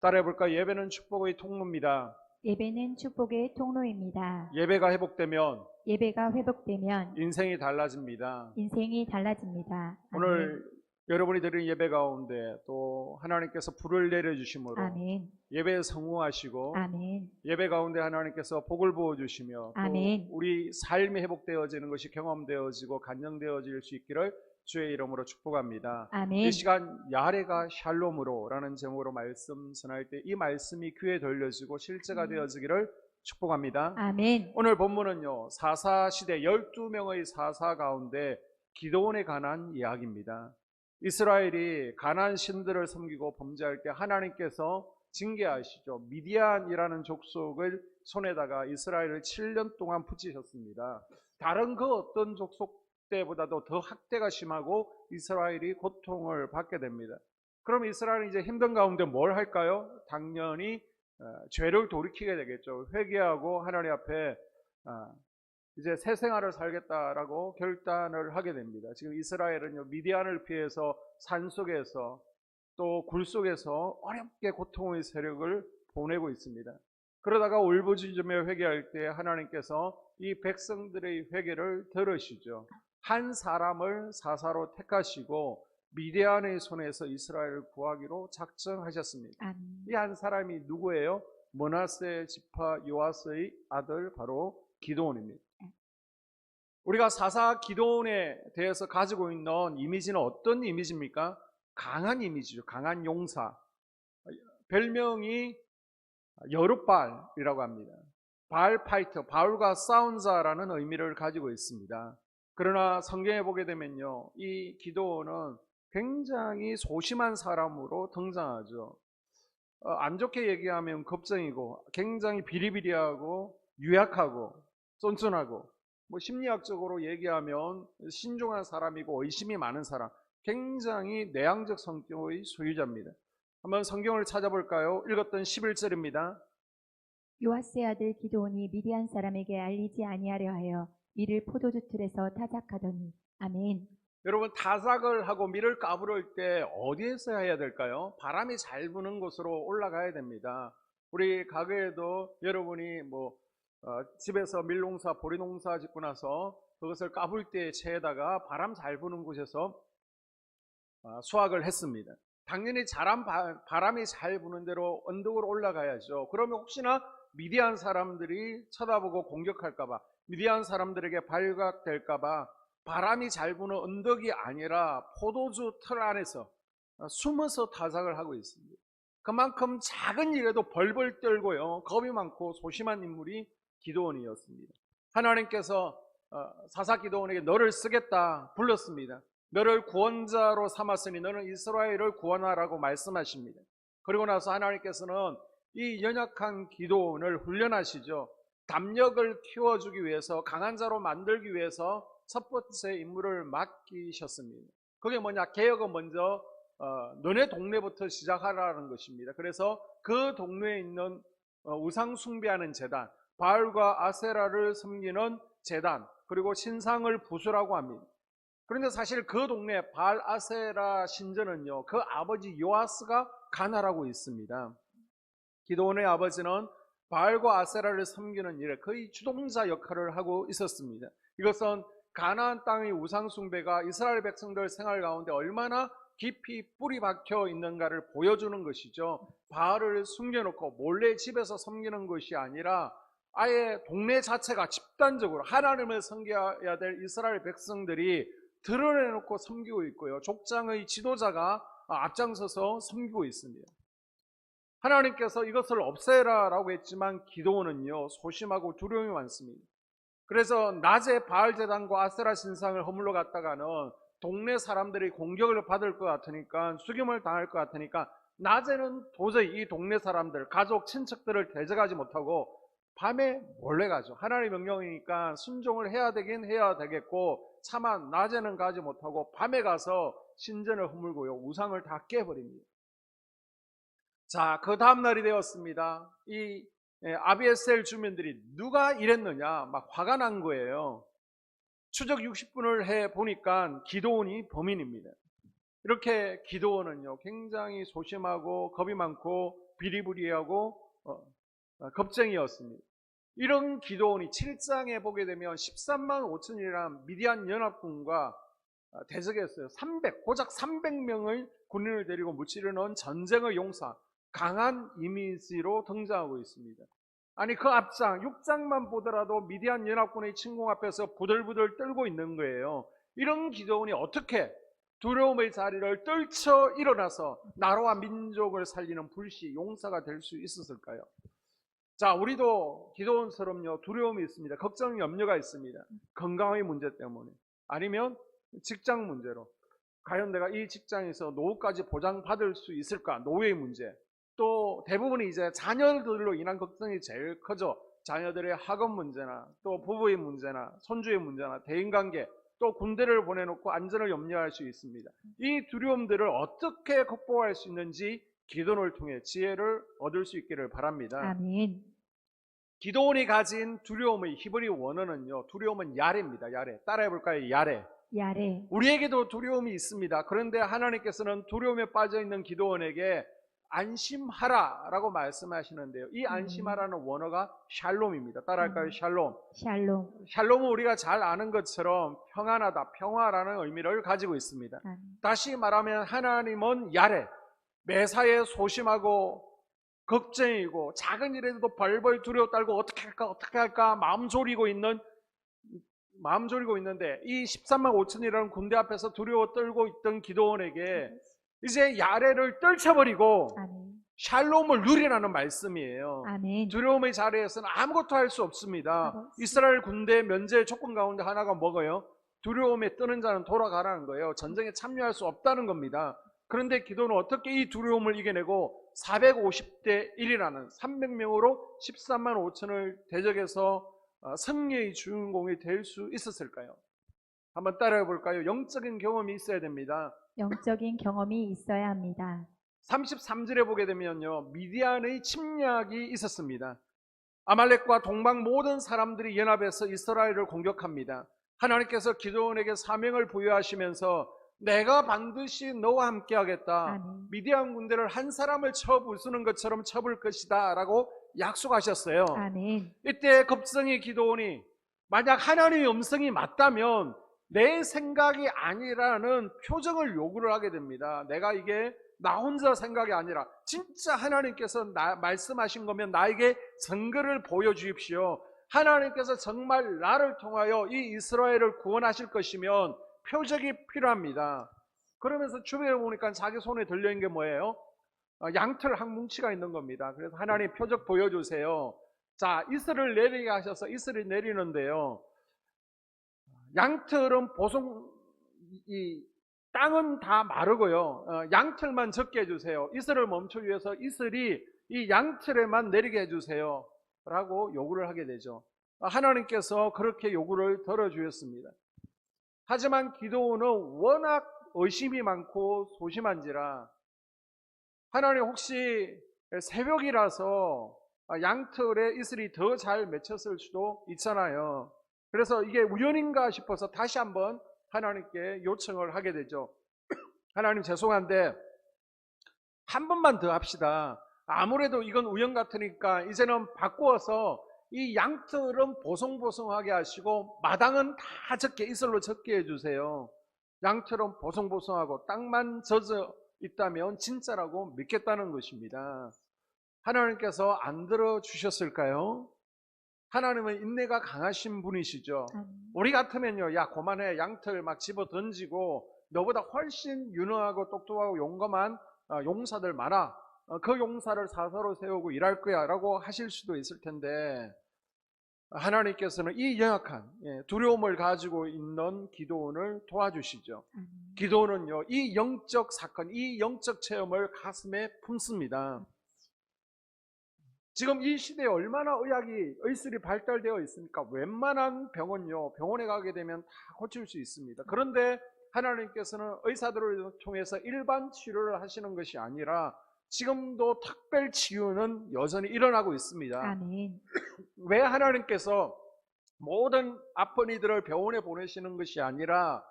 따라해볼까? 예배는 축복의 통로입니다. 예배는 축복의 통로입니다. 예배가 회복되면 예배가 회복되면 인생이 달라집니다. 인생이 달라집니다. 아멘. 오늘 여러분이 드린 예배 가운데 또 하나님께서 불을 내려주심으로 아멘. 예배에 성공하시고 아멘. 예배 가운데 하나님께서 복을 부어주시며 또 아멘. 우리 삶이 회복되어지는 것이 경험되어지고 간증되어질 수 있기를 주의 이름으로 축복합니다. 아멘. 이 시간 야레가 샬롬으로 라는 제목으로 말씀 전할 때 이 말씀이 귀에 들려지고 실제가 되어지기를 축복합니다. 아멘. 오늘 본문은요, 사사시대 12명의 사사 가운데 기드온에 관한 이야기입니다. 이스라엘이 가나안 신들을 섬기고 범죄할 때 하나님께서 징계하시죠. 미디안이라는 족속을 손에다가 이스라엘을 7년 동안 붙이셨습니다. 다른 그 어떤 족속 때보다도 더 학대가 심하고 이스라엘이 고통을 받게 됩니다. 그럼 이스라엘은 이제 힘든 가운데 뭘 할까요? 당연히 죄를 돌이키게 되겠죠. 회개하고 하나님 앞에 이제 새 생활을 살겠다라고 결단을 하게 됩니다. 지금 이스라엘은요, 미디안을 피해서 산속에서 또 굴 속에서 어렵게 고통의 세력을 보내고 있습니다. 그러다가 울부짖으며 회개할 때 하나님께서 이 백성들의 회개를 들으시죠. 한 사람을 사사로 택하시고 미디안의 손에서 이스라엘을 구하기로 작정하셨습니다. 이 한 사람이 누구예요? 므낫세 지파 요아스의 아들 바로 기드온입니다. 우리가 사사 기드온에 대해서 가지고 있는 이미지는 어떤 이미지입니까? 강한 이미지죠. 강한 용사. 별명이 여룻발이라고 합니다. 바알 파이터, 바울과 싸운 자라는 의미를 가지고 있습니다. 그러나 성경에 보게 되면요, 이 기드온은 굉장히 소심한 사람으로 등장하죠. 안 좋게 얘기하면 겁쟁이고 굉장히 비리비리하고 유약하고 쫀쫀하고, 심리학적으로 얘기하면 신중한 사람이고 의심이 많은 사람, 굉장히 내향적 성격의 소유자입니다. 한번 성경을 찾아볼까요? 읽었던 11절입니다. 요아스의 아들 기드온이 미디안 사람에게 알리지 아니하려 하여 밀을 포도주 틀에서 타작하더니. 아멘. 여러분, 타작을 하고 밀을 까부를 때 어디에서 해야 될까요? 바람이 잘 부는 곳으로 올라가야 됩니다. 우리 가게에도 여러분이 집에서 밀농사, 보리농사 짓고 나서 그것을 까불 때 채에다가 바람 잘 부는 곳에서 수확을 했습니다. 당연히 바람이 잘 부는 대로 언덕으로 올라가야죠. 그러면 혹시나 미디안 사람들이 쳐다보고 공격할까봐, 미디안 사람들에게 발각될까봐 바람이 잘 부는 언덕이 아니라 포도주 틀 안에서 숨어서 타작을 하고 있습니다. 그만큼 작은 일에도 벌벌 떨고요, 겁이 많고 소심한 인물이 기드온이었습니다. 하나님께서 사사 기드온에게 너를 쓰겠다 불렀습니다. 너를 구원자로 삼았으니 너는 이스라엘을 구원하라고 말씀하십니다. 그리고 나서 하나님께서는 이 연약한 기드온을 훈련하시죠. 담력을 키워주기 위해서, 강한 자로 만들기 위해서 첫 번째 임무를 맡기셨습니다. 그게 뭐냐? 개혁은 먼저 너네 동네부터 시작하라는 것입니다. 그래서 그 동네에 있는 우상 숭배하는 제단, 바알과 아세라를 섬기는 제단, 그리고 신상을 부수라고 합니다. 그런데 사실 그 동네 바알 아세라 신전은요, 그 아버지 요아스가 관할하고 있습니다. 기드온의 아버지는 바알과 아세라를 섬기는 일에 거의 주동자 역할을 하고 있었습니다. 이것은 가나안 땅의 우상 숭배가 이스라엘 백성들 생활 가운데 얼마나 깊이 뿌리 박혀 있는가를 보여주는 것이죠. 바알을 숨겨놓고 몰래 집에서 섬기는 것이 아니라 아예 동네 자체가 집단적으로 하나님을 섬겨야 될 이스라엘 백성들이 드러내놓고 섬기고 있고요, 족장의 지도자가 앞장서서 섬기고 있습니다. 하나님께서 이것을 없애라라고 했지만 기드온은요, 소심하고 두려움이 많습니다. 그래서 낮에 바알 제단과 아세라 신상을 허물러 갔다가는 동네 사람들이 공격을 받을 것 같으니까, 죽임을 당할 것 같으니까 낮에는 도저히 이 동네 사람들, 가족, 친척들을 대적하지 못하고 밤에 몰래 가죠. 하나님의 명령이니까 순종을 해야 되긴 해야 되겠고, 차마 낮에는 가지 못하고 밤에 가서 신전을 허물고요, 우상을 다 깨버립니다. 자, 그 다음날이 되었습니다. 이 아비에셀 주민들이 누가 이랬느냐 막 화가 난 거예요. 추적 60분을 해보니까 기드온이 범인입니다. 이렇게 기드온은요, 굉장히 소심하고 겁이 많고 비리부리하고 겁쟁이였습니다. 이런 기도원이 7장에 보게 되면 13만 5천이라는 미디안 연합군과 대적했어요. 고작 300명의 군인을 데리고 무찌르 넣은 전쟁의 용사, 강한 이미지로 등장하고 있습니다. 아니 그 앞장 6장만 보더라도 미디안 연합군의 침공 앞에서 부들부들 떨고 있는 거예요. 이런 기도원이 어떻게 두려움의 자리를 떨쳐 일어나서 나라와 민족을 살리는 불시 용사가 될 수 있었을까요? 자, 우리도 기도원처럼요 두려움이 있습니다. 걱정, 염려가 있습니다. 건강의 문제 때문에 아니면 직장 문제로 과연 내가 이 직장에서 노후까지 보장받을 수 있을까? 노후의 문제. 또 대부분이 이제 자녀들로 인한 걱정이 제일 크죠. 자녀들의 학업 문제나 또 부부의 문제나 손주의 문제나 대인관계 또 군대를 보내놓고 안전을 염려할 수 있습니다. 이 두려움들을 어떻게 극복할 수 있는지 기도를 통해 지혜를 얻을 수 있기를 바랍니다. 아멘. 기도원이 가진 두려움의 히브리 원어는요. 두려움은 야레입니다. 야레. 따라해볼까요? 야레. 야레. 우리에게도 두려움이 있습니다. 그런데 하나님께서는 두려움에 빠져있는 기도원에게 안심하라라고 말씀하시는데요. 이 안심하라는 원어가 샬롬입니다. 따라할까요? 샬롬. 샬롬. 샬롬은 우리가 잘 아는 것처럼 평안하다, 평화라는 의미를 가지고 있습니다. 다시 말하면 하나님은 야레, 매사에 소심하고 걱정이고 작은 일에도 벌벌 두려워 떨고 어떻게 할까 마음 졸이고 있는데 이 13만 5천이라는 군대 앞에서 두려워 떨고 있던 기도원에게 이제 야레를 떨쳐버리고 아멘. 샬롬을 누리라는 말씀이에요. 아멘. 두려움의 자리에서는 아무것도 할 수 없습니다. 이스라엘 군대 면제 조건 가운데 하나가 뭐예요? 두려움에 뜨는 자는 돌아가라는 거예요. 전쟁에 참여할 수 없다는 겁니다. 그런데 기도는 어떻게 이 두려움을 이겨내고 450대 1이라는 300명으로 13만 5천을 대적해서 승리의 주인공이 될 수 있었을까요? 한번 따라해 볼까요? 영적인 경험이 있어야 됩니다. 영적인 경험이 있어야 합니다. 33절에 보게 되면요, 미디안의 침략이 있었습니다. 아말렉과 동방 모든 사람들이 연합해서 이스라엘을 공격합니다. 하나님께서 기드온에게 사명을 부여하시면서 내가 반드시 너와 함께 하겠다. 아멘. 미디안 군대를 한 사람을 쳐 부수는 것처럼 쳐볼 것이다 라고 약속하셨어요. 아멘. 이때 겁성이 기드온이 만약 하나님의 음성이 맞다면 내 생각이 아니라는 표정을 요구를 하게 됩니다. 내가 이게 나 혼자 생각이 아니라 진짜 하나님께서 말씀하신 거면 나에게 증거를 보여주십시오. 하나님께서 정말 나를 통하여 이 이스라엘을 구원하실 것이면 표적이 필요합니다. 그러면서 주변에 보니까 자기 손에 들려있는 게 뭐예요? 양털 한 뭉치가 있는 겁니다. 그래서 하나님 표적 보여주세요. 자, 이슬을 내리게 하셔서 이슬이 내리는데요. 양털은 이 땅은 다 마르고요. 양털만 적게 해주세요. 이슬을 멈추기 위해서 이슬이 이 양털에만 내리게 해주세요. 라고 요구를 하게 되죠. 하나님께서 그렇게 요구를 들어주셨습니다. 하지만 기드온은 워낙 의심이 많고 소심한지라 하나님 혹시 새벽이라서 양털에 이슬이 더 잘 맺혔을 수도 있잖아요. 그래서 이게 우연인가 싶어서 다시 한번 하나님께 요청을 하게 되죠. 하나님 죄송한데 한 번만 더 합시다. 아무래도 이건 우연 같으니까 이제는 바꾸어서 이 양털은 보송보송하게 하시고 마당은 다 적게 이슬로 적게 해주세요. 양털은 보송보송하고 땅만 젖어 있다면 진짜라고 믿겠다는 것입니다. 하나님께서 안 들어주셨을까요? 하나님은 인내가 강하신 분이시죠. 우리 같으면요, 야 그만해, 양털 막 집어 던지고 너보다 훨씬 유능하고 똑똑하고 용감한 용사들 많아. 그 용사를 사사로 세우고 일할 거야 라고 하실 수도 있을 텐데 하나님께서는 이 연약한 두려움을 가지고 있는 기드온을 도와주시죠. 기드온은요, 이 영적 사건, 이 영적 체험을 가슴에 품습니다. 지금 이 시대에 얼마나 의술이 발달되어 있습니까? 웬만한 병원요, 병원에 가게 되면 다 고칠 수 있습니다. 그런데 하나님께서는 의사들을 통해서 일반 치료를 하시는 것이 아니라 지금도 특별 치유는 여전히 일어나고 있습니다. 아멘. 왜 하나님께서 모든 아픈 이들을 병원에 보내시는 것이 아니라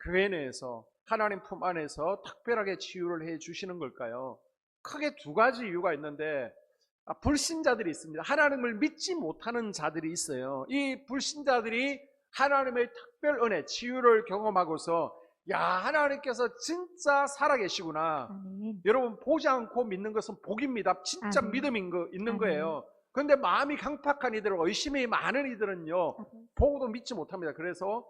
교회 내에서 하나님 품 안에서 특별하게 치유를 해 주시는 걸까요? 크게 두 가지 이유가 있는데, 불신자들이 있습니다. 하나님을 믿지 못하는 자들이 있어요. 이 불신자들이 하나님의 특별 은혜, 치유를 경험하고서 야, 하나님께서 진짜 살아계시구나. 아멘. 여러분, 보지 않고 믿는 것은 복입니다. 진짜 아멘. 믿음이 있는 아멘. 거예요. 그런데 마음이 강팍한 이들, 의심이 많은 이들은요, 보고도 믿지 못합니다. 그래서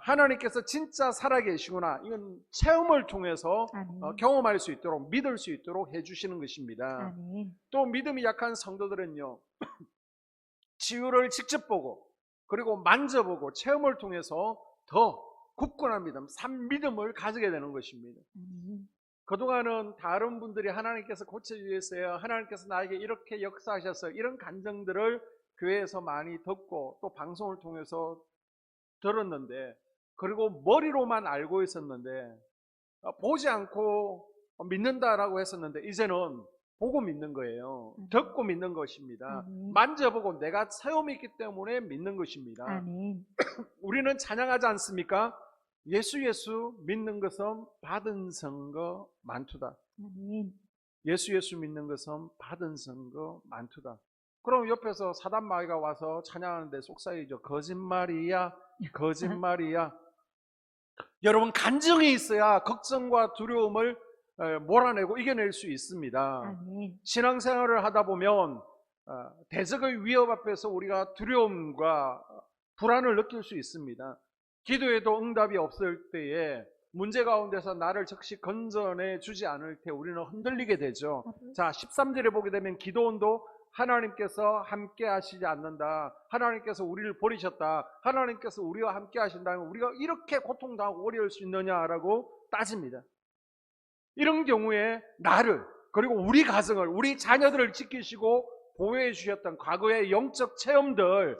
하나님께서 진짜 살아계시구나, 이건 체험을 통해서 아멘. 경험할 수 있도록, 믿을 수 있도록 해주시는 것입니다. 아멘. 또 믿음이 약한 성도들은요, 치유를 직접 보고 그리고 만져보고 체험을 통해서 더 굳건한 믿음, 산 믿음을 가지게 되는 것입니다. 아멘. 그동안은 다른 분들이 하나님께서 고쳐주셨어요, 하나님께서 나에게 이렇게 역사하셨어요, 이런 간증들을 교회에서 많이 듣고 또 방송을 통해서 들었는데, 그리고 머리로만 알고 있었는데, 보지 않고 믿는다라고 했었는데, 이제는 보고 믿는 거예요. 듣고 믿는 것입니다. 아멘. 만져보고 내가 체험이 있기 때문에 믿는 것입니다. 아멘. 우리는 찬양하지 않습니까? 예수 예수 믿는 것은 받은 선거 많도다. 아멘. 예수 예수 믿는 것은 받은 선거 많도다. 그럼 옆에서 사단 마귀가 와서 찬양하는데 속삭이죠. 거짓말이야, 거짓말이야. 여러분, 간증이 있어야 걱정과 두려움을 몰아내고 이겨낼 수 있습니다. 아멘. 신앙생활을 하다 보면 대적의 위협 앞에서 우리가 두려움과 불안을 느낄 수 있습니다. 기도에도 응답이 없을 때에 문제 가운데서 나를 즉시 건져내 주지 않을 때 우리는 흔들리게 되죠. 자, 13절에 보게 되면 기도원도 하나님께서 함께 하시지 않는다, 하나님께서 우리를 버리셨다, 하나님께서 우리와 함께 하신다면 우리가 이렇게 고통당하고 어려울 수 있느냐라고 따집니다. 이런 경우에 나를, 그리고 우리 가정을, 우리 자녀들을 지키시고 보호해 주셨던 과거의 영적 체험들,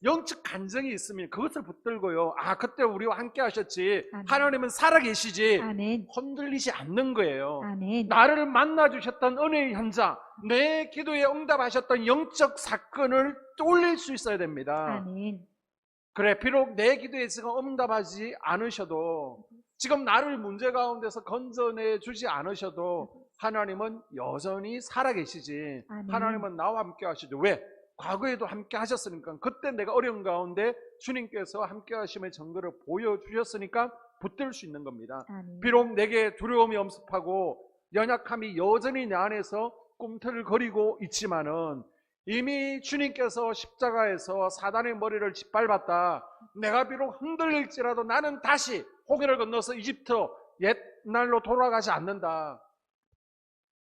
영적 간증이 있으면 그것을 붙들고요, 그때 우리와 함께 하셨지, 아멘. 하나님은 살아계시지, 아멘. 흔들리지 않는 거예요. 아멘. 나를 만나 주셨던 은혜의 현장, 내 기도에 응답하셨던 영적 사건을 떠올릴 수 있어야 됩니다. 아멘. 그래, 비록 내 기도에 지금 응답하지 않으셔도, 지금 나를 문제 가운데서 건져내 주지 않으셔도 하나님은 여전히 살아계시지. 아멘. 하나님은 나와 함께 하시죠. 왜? 과거에도 함께 하셨으니까. 그때 내가 어려운 가운데 주님께서 함께 하심의 증거를 보여주셨으니까 붙들 수 있는 겁니다. 아멘. 비록 내게 두려움이 엄습하고 연약함이 여전히 내 안에서 꿈틀거리고 있지만은, 이미 주님께서 십자가에서 사단의 머리를 짓밟았다. 내가 비록 흔들릴지라도 나는 다시 홍해를 건너서 이집트 옛날로 돌아가지 않는다,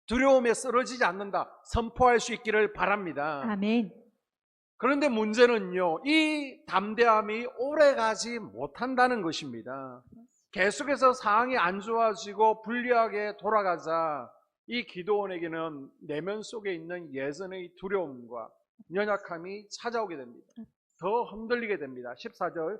두려움에 쓰러지지 않는다, 선포할 수 있기를 바랍니다. 아멘. 그런데 문제는요, 이 담대함이 오래가지 못한다는 것입니다. 계속해서 상황이 안 좋아지고 불리하게 돌아가자 이 기도원에게는 내면 속에 있는 예전의 두려움과 연약함이 찾아오게 됩니다. 더 흔들리게 됩니다. 14절,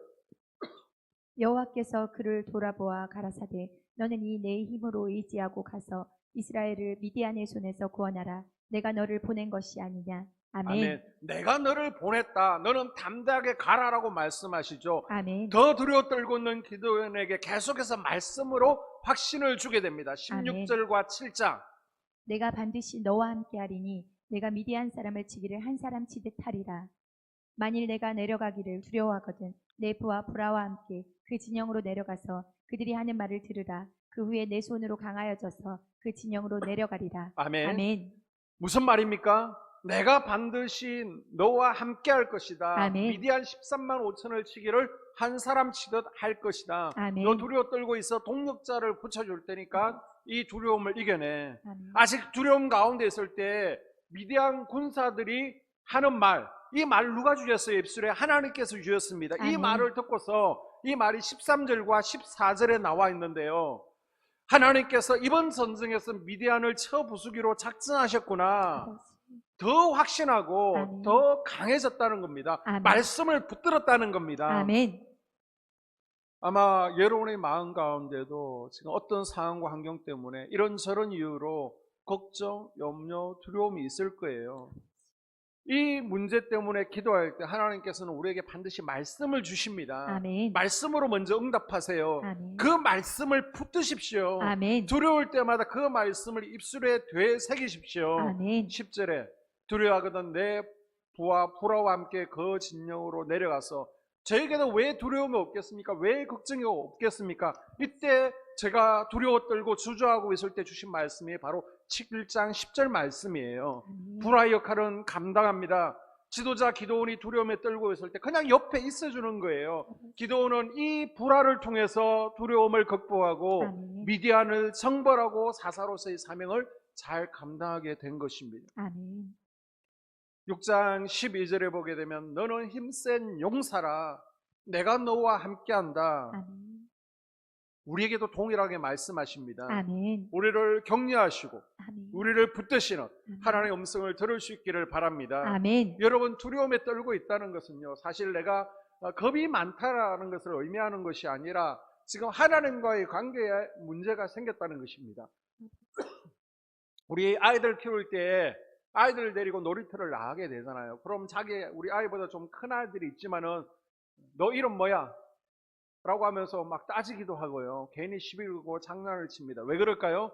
여호와께서 그를 돌아보아 가라사대 너는 이 내 힘으로 의지하고 가서 이스라엘을 미디안의 손에서 구원하라. 내가 너를 보낸 것이 아니냐. 아멘. 아멘. 내가 너를 보냈다, 너는 담대하게 가라라고 말씀하시죠. 아멘. 더 두려워 떨고 있는 기도원에게 계속해서 말씀으로 확신을 주게 됩니다. 16절과 7장, 내가 반드시 너와 함께하리니 내가 미디안 사람을 치기를 한 사람 치듯 하리라. 만일 내가 내려가기를 두려워하거든 내 부하 브라와 함께 그 진영으로 내려가서 그들이 하는 말을 들으라. 그 후에 내 손으로 강하여져서 그 진영으로 내려가리라. 아멘. 아멘. 무슨 말입니까? 내가 반드시 너와 함께 할 것이다. 아멘. 미디안 13만 5천을 치기를 한 사람 치듯 할 것이다. 아멘. 너 두려워 떨고 있어. 동력자를 붙여줄 테니까 이 두려움을 이겨내. 아멘. 아직 두려움 가운데 있을 때 미디안 군사들이 하는 말, 이 말 누가 주셨어요? 입술에 하나님께서 주셨습니다. 이 아멘. 말을 듣고서, 이 말이 13절과 14절에 나와 있는데요, 하나님께서 이번 전쟁에서 미디안을 쳐 부수기로 작정하셨구나, 더 확신하고 아멘. 더 강해졌다는 겁니다. 아멘. 말씀을 붙들었다는 겁니다. 아멘. 아마 여러분의 마음 가운데도 지금 어떤 상황과 환경 때문에 이런저런 이유로 걱정, 염려, 두려움이 있을 거예요. 이 문제 때문에 기도할 때 하나님께서는 우리에게 반드시 말씀을 주십니다. 아멘. 말씀으로 먼저 응답하세요. 아멘. 그 말씀을 붙드십시오. 아멘. 두려울 때마다 그 말씀을 입술에 되새기십시오. 아멘. 10절에 두려워하거든 내 부와 불화와 함께 그 진영으로 내려가서 저에게는 왜 두려움이 없겠습니까? 왜 걱정이 없겠습니까? 이때 제가 두려워 떨고 주저하고 있을 때 주신 말씀이 바로 7장 10절 말씀이에요. 아멘. 불화의 역할은 감당합니다. 지도자 기드온이 두려움에 떨고 있을 때 그냥 옆에 있어주는 거예요. 기드온은 이 불화를 통해서 두려움을 극복하고 아멘. 미디안을 정벌하고 사사로서의 사명을 잘 감당하게 된 것입니다. 아멘. 6장 12절에 보게 되면 너는 힘센 용사라 내가 너와 함께한다. 아멘. 우리에게도 동일하게 말씀하십니다. 아멘. 우리를 격려하시고 아멘. 우리를 붙드시는 하나님의 음성을 들을 수 있기를 바랍니다. 아멘. 여러분 두려움에 떨고 있다는 것은요 사실 내가 겁이 많다라는 것을 의미하는 것이 아니라 지금 하나님과의 관계에 문제가 생겼다는 것입니다. 우리 아이들 키울 때 아이들을 데리고 놀이터를 나가게 되잖아요. 그럼 우리 아이보다 좀 큰 아이들이 있지만은 너 이름 뭐야? 라고 하면서 막 따지기도 하고요. 괜히 시비 걸고 장난을 칩니다. 왜 그럴까요?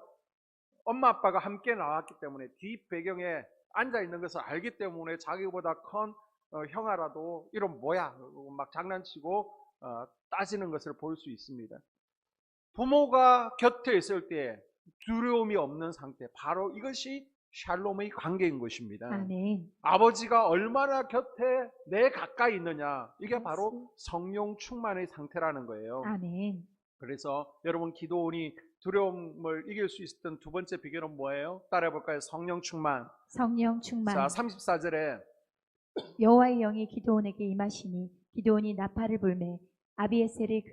엄마 아빠가 함께 나왔기 때문에 뒷 배경에 앉아 있는 것을 알기 때문에 자기보다 큰 형아라도 이름 뭐야? 막 장난치고 따지는 것을 볼 수 있습니다. 부모가 곁에 있을 때 두려움이 없는 상태, 바로 이것이 샬롬의 관계인 것입니다. 아멘. 아버지가 얼마나 곁에 내 가까이 있느냐, 이게 바로 성령 충만의 상태라는 거예요. 아멘. 그래서 여러분 기드온이 두려움을 이길 수 있었던 두 번째 비결은 뭐예요? 따라해 볼까요? 성령 충만. 성령 충만. 자, 34절에 여호와의 영이 기드온에게 임하시니 기드온이 나팔을 불매 아비에셀의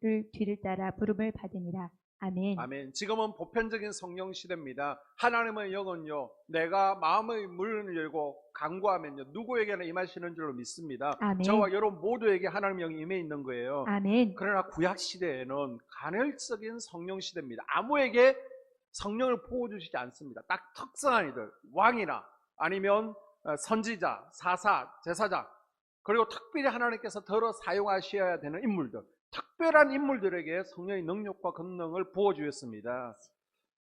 그를 뒤를 따라 부름을 받으니라. 아멘. 아멘. 지금은 보편적인 성령 시대입니다. 하나님의 영은요, 내가 마음의 문을 열고 간구하면요, 누구에게나 임하시는 줄로 믿습니다. 아멘. 저와 여러분 모두에게 하나님의 영이 임해 있는 거예요. 아멘. 그러나 구약 시대에는 간헐적인 성령 시대입니다. 아무에게 성령을 부어주시지 않습니다. 딱 특성한 이들, 왕이나 아니면 선지자, 사사, 제사장, 그리고 특별히 하나님께서 덜어 사용하셔야 되는 인물들, 특별한 인물들에게 성령의 능력과 권능을 부어주었습니다.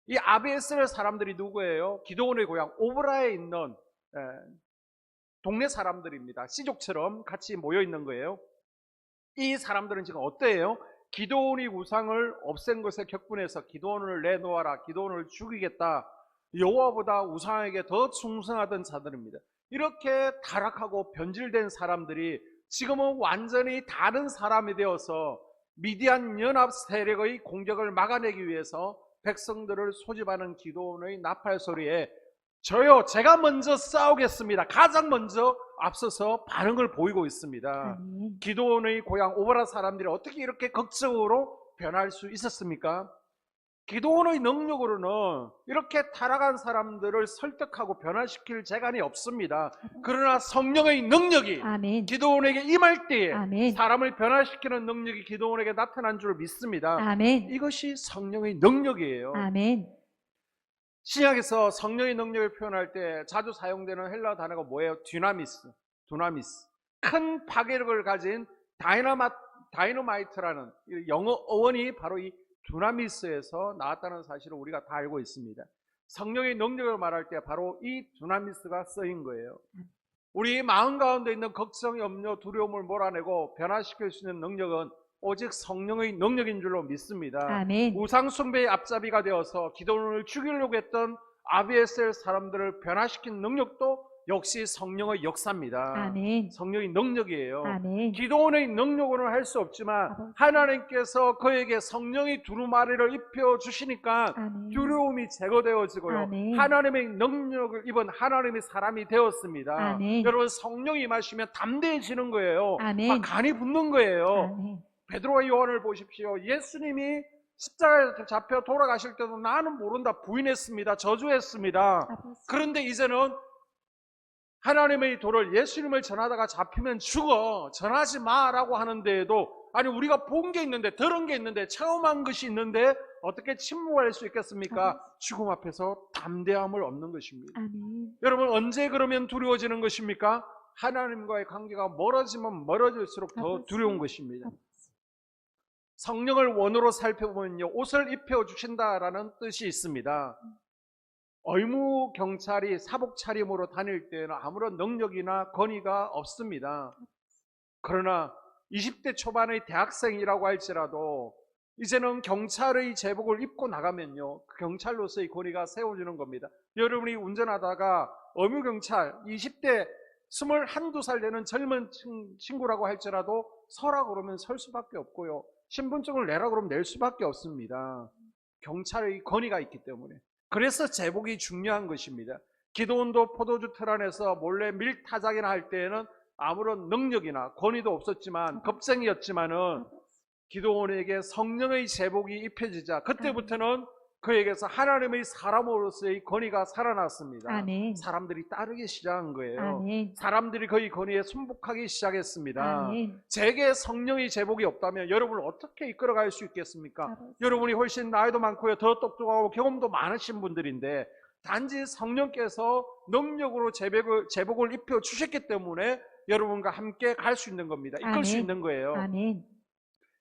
이 아비에셀 사람들이 누구예요? 기드온의 고향 오브라에 있는 동네 사람들입니다. 씨족처럼 같이 모여 있는 거예요. 이 사람들은 지금 어때요? 기드온이 우상을 없앤 것에 격분해서 기드온을 내놓아라, 기드온을 죽이겠다, 여호와보다 우상에게 더 충성하던 자들입니다. 이렇게 타락하고 변질된 사람들이 지금은 완전히 다른 사람이 되어서 미디안 연합 세력의 공격을 막아내기 위해서 백성들을 소집하는 기드온의 나팔 소리에 저요, 제가 먼저 싸우겠습니다, 가장 먼저 앞서서 반응을 보이고 있습니다. 아멘. 기드온의 고향 오보라 사람들이 어떻게 이렇게 극적으로 변할 수 있었습니까? 기드온의 능력으로는 이렇게 타락한 사람들을 설득하고 변화시킬 재간이 없습니다. 그러나 성령의 능력이 아멘. 기드온에게 임할 때에 아멘. 사람을 변화시키는 능력이 기드온에게 나타난 줄 믿습니다. 아멘. 이것이 성령의 능력이에요. 아멘. 신약에서 성령의 능력을 표현할 때 자주 사용되는 헬라 단어가 뭐예요? 두나미스. 큰 파괴력을 가진 다이너마이트라는 영어 어원이 바로 이 두나미스에서 나왔다는 사실을 우리가 다 알고 있습니다. 성령의 능력을 말할 때 바로 이 두나미스가 쓰인 거예요. 우리 마음 가운데 있는 걱정, 염려, 두려움을 몰아내고 변화시킬 수 있는 능력은 오직 성령의 능력인 줄로 믿습니다. 아멘. 우상 숭배의 앞잡이가 되어서 기드온을 죽이려고 했던 아비에셀 사람들을 변화시킨 능력도 역시 성령의 역사입니다. 아멘. 성령의 능력이에요. 아멘. 기드온의 능력으로는 할 수 없지만 하나님께서 그에게 성령의 두루마리를 입혀 주시니까 아멘. 두려움이 제거되어지고요. 아멘. 하나님의 능력을 입은 하나님의 사람이 되었습니다. 아멘. 여러분 성령이 임하시면 담대해지는 거예요. 아멘. 막 간이 붙는 거예요. 아멘. 베드로와 요한을 보십시오. 예수님이 십자가에 잡혀 돌아가실 때도 나는 모른다 부인했습니다. 저주했습니다. 그런데 이제는 하나님의 도를 예수님을 전하다가 잡히면 죽어, 전하지 마라고 하는데에도, 아니 우리가 본 게 있는데, 들은 게 있는데, 체험한 것이 있는데 어떻게 침묵할 수 있겠습니까? 죽음 앞에서 담대함을 얻는 것입니다. 아멘. 여러분, 언제 그러면 두려워지는 것입니까? 하나님과의 관계가 멀어지면 멀어질수록 더 두려운 것입니다. 성령을 원어로 살펴보면요, 옷을 입혀주신다라는 뜻이 있습니다. 의무 경찰이 사복 차림으로 다닐 때에는 아무런 능력이나 권위가 없습니다. 그러나 20대 초반의 대학생이라고 할지라도 이제는 경찰의 제복을 입고 나가면요, 그 경찰로서의 권위가 세워지는 겁니다. 여러분이 운전하다가 의무경찰 20대 21~22살 되는 젊은 친구라고 할지라도 서라고 그러면 설 수밖에 없고요, 신분증을 내라고 그러면 낼 수밖에 없습니다. 경찰의 권위가 있기 때문에. 그래서 제복이 중요한 것입니다. 기도원도 포도주 틀 안에서 몰래 밀타작이나 할 때에는 아무런 능력이나 권위도 없었지만, 겁쟁이였지만은 기도원에게 성령의 제복이 입혀지자 그때부터는 그에게서 하나님의 사람으로서의 권위가 살아났습니다. 아멘. 사람들이 따르기 시작한 거예요. 아멘. 사람들이 그의 권위에 순복하기 시작했습니다. 아멘. 제게 성령의 제복이 없다면 여러분을 어떻게 이끌어갈 수 있겠습니까? 아버지. 여러분이 훨씬 나이도 많고요, 더 똑똑하고 경험도 많으신 분들인데, 단지 성령께서 능력으로 제복을 입혀 주셨기 때문에 여러분과 함께 갈 수 있는 겁니다. 이끌 수 아멘. 있는 거예요. 아멘.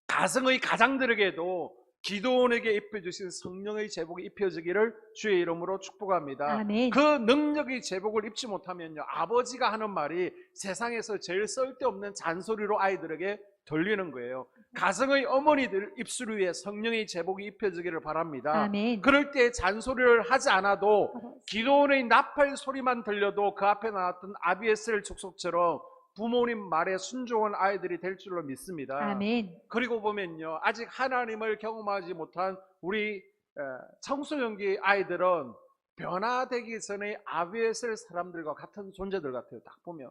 가정의 가장들에게도 기도원에게 입혀주신 성령의 제복이 입혀지기를 주의 이름으로 축복합니다. 아멘. 그 능력의 제복을 입지 못하면요, 아버지가 하는 말이 세상에서 제일 쓸데없는 잔소리로 아이들에게 들리는 거예요. 가정의 어머니들 입술 위에 성령의 제복이 입혀지기를 바랍니다. 아멘. 그럴 때 잔소리를 하지 않아도 기도원의 나팔 소리만 들려도 그 앞에 나왔던 아비에셀 족속처럼 부모님 말에 순종한 아이들이 될 줄로 믿습니다. 아멘. 그리고 보면요, 아직 하나님을 경험하지 못한 우리 청소년기 아이들은 변화되기 전에 아비에셀 사람들과 같은 존재들 같아요. 딱 보면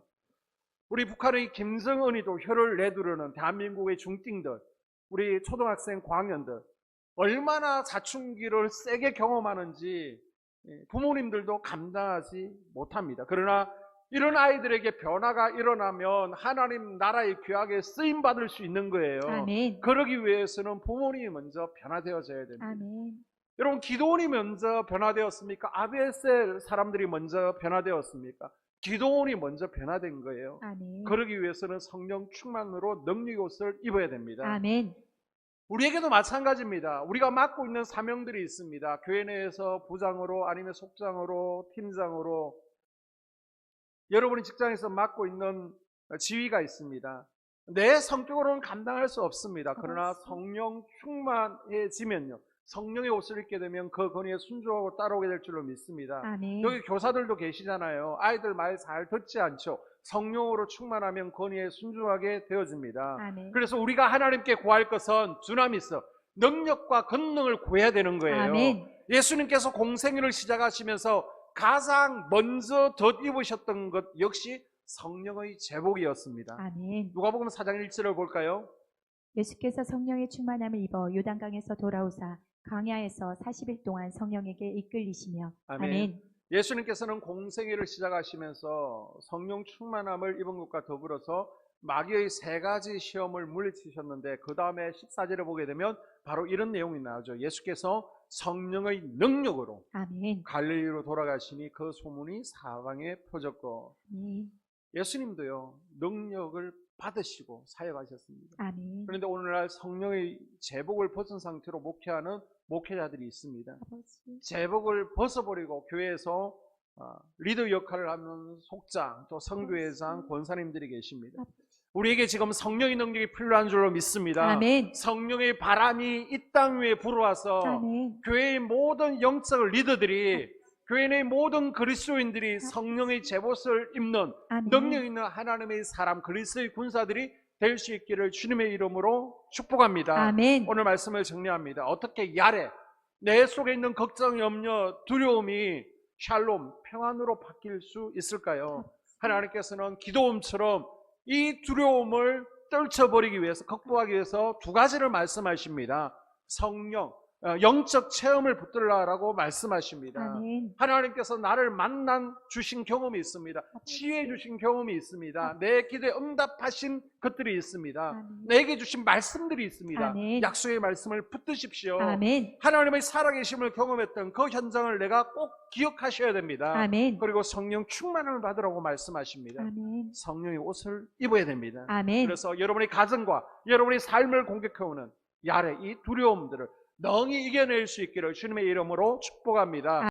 우리 북한의 김정은이도 혀를 내두르는 대한민국의 중딩들, 우리 초등학생 광년들, 얼마나 사춘기를 세게 경험하는지 부모님들도 감당하지 못합니다. 그러나 이런 아이들에게 변화가 일어나면 하나님 나라의 귀하게 쓰임받을 수 있는 거예요. 아멘. 그러기 위해서는 부모님이 먼저 변화되어져야 됩니다. 아멘. 여러분, 기도원이 먼저 변화되었습니까? 아비에셀 사람들이 먼저 변화되었습니까? 기도원이 먼저 변화된 거예요. 아멘. 그러기 위해서는 성령 충만으로 능력의 옷을 입어야 됩니다. 아멘. 우리에게도 마찬가지입니다. 우리가 맡고 있는 사명들이 있습니다. 교회 내에서 부장으로, 아니면 속장으로, 팀장으로, 여러분이 직장에서 맡고 있는 지위가 있습니다. 내 성격으로는 감당할 수 없습니다. 그러나 성령 충만해지면요, 성령의 옷을 입게 되면 그 권위에 순종하고 따라오게 될 줄로 믿습니다. 아멘. 여기 교사들도 계시잖아요. 아이들 말 잘 듣지 않죠. 성령으로 충만하면 권위에 순종하게 되어집니다. 아멘. 그래서 우리가 하나님께 구할 것은 두나미스, 능력과 권능을 구해야 되는 거예요. 아멘. 예수님께서 공생애를 시작하시면서 가장 먼저 덧입으셨던 것 역시 성령의 제복이었습니다. 아멘. 누가복음 4장 1절을 볼까요? 예수께서 성령의 충만함을 입어 요단강에서 돌아오사 광야에서 40일 동안 성령에게 이끌리시며. 아멘. 아멘. 예수님께서는 공생애를 시작하시면서 성령 충만함을 입은 것과 더불어서 마귀의 3가지 시험을 물리치셨는데, 그 다음에 14절에 보게 되면 바로 이런 내용이 나오죠. 예수께서 성령의 능력으로 아멘. 갈릴리로 돌아가시니 그 소문이 사방에 퍼졌고. 아멘. 예수님도요, 능력을 받으시고 사역하셨습니다. 아멘. 그런데 오늘날 성령의 제복을 벗은 상태로 목회하는 목회자들이 있습니다. 아버지. 제복을 벗어버리고 교회에서 리더 역할을 하는 속장, 또 선교회장, 권사님들이 계십니다. 우리에게 지금 성령의 능력이 필요한 줄로 믿습니다. 아멘. 성령의 바람이 이 땅 위에 불어와서 아멘. 교회의 모든 영적 리더들이, 교회 의 모든 그리스도인들이 성령의 제복을 입는 아멘. 능력 있는 하나님의 사람, 그리스도의 군사들이 될 수 있기를 주님의 이름으로 축복합니다. 아멘. 오늘 말씀을 정리합니다. 어떻게 야레, 내 속에 있는 걱정, 염려, 두려움이 샬롬, 평안으로 바뀔 수 있을까요? 하나님께서는 기도음처럼 이 두려움을 떨쳐버리기 위해서, 극복하기 위해서 2가지를 말씀하십니다. 성령, 영적 체험을 붙들라라고 말씀하십니다. 아멘. 하나님께서 나를 만난 주신 경험이 있습니다. 치유해 주신 경험이 있습니다. 내 기도에 응답하신 것들이 있습니다. 아멘. 내게 주신 말씀들이 있습니다. 아멘. 약속의 말씀을 붙드십시오. 아멘. 하나님의 살아계심을 경험했던 그 현장을 내가 꼭 기억하셔야 됩니다. 아멘. 그리고 성령 충만을 받으라고 말씀하십니다. 아멘. 성령의 옷을 입어야 됩니다. 아멘. 그래서 여러분의 가정과 여러분의 삶을 공격해오는 야래 이 두려움들을 능히 이겨낼 수 있기를 주님의 이름으로 축복합니다.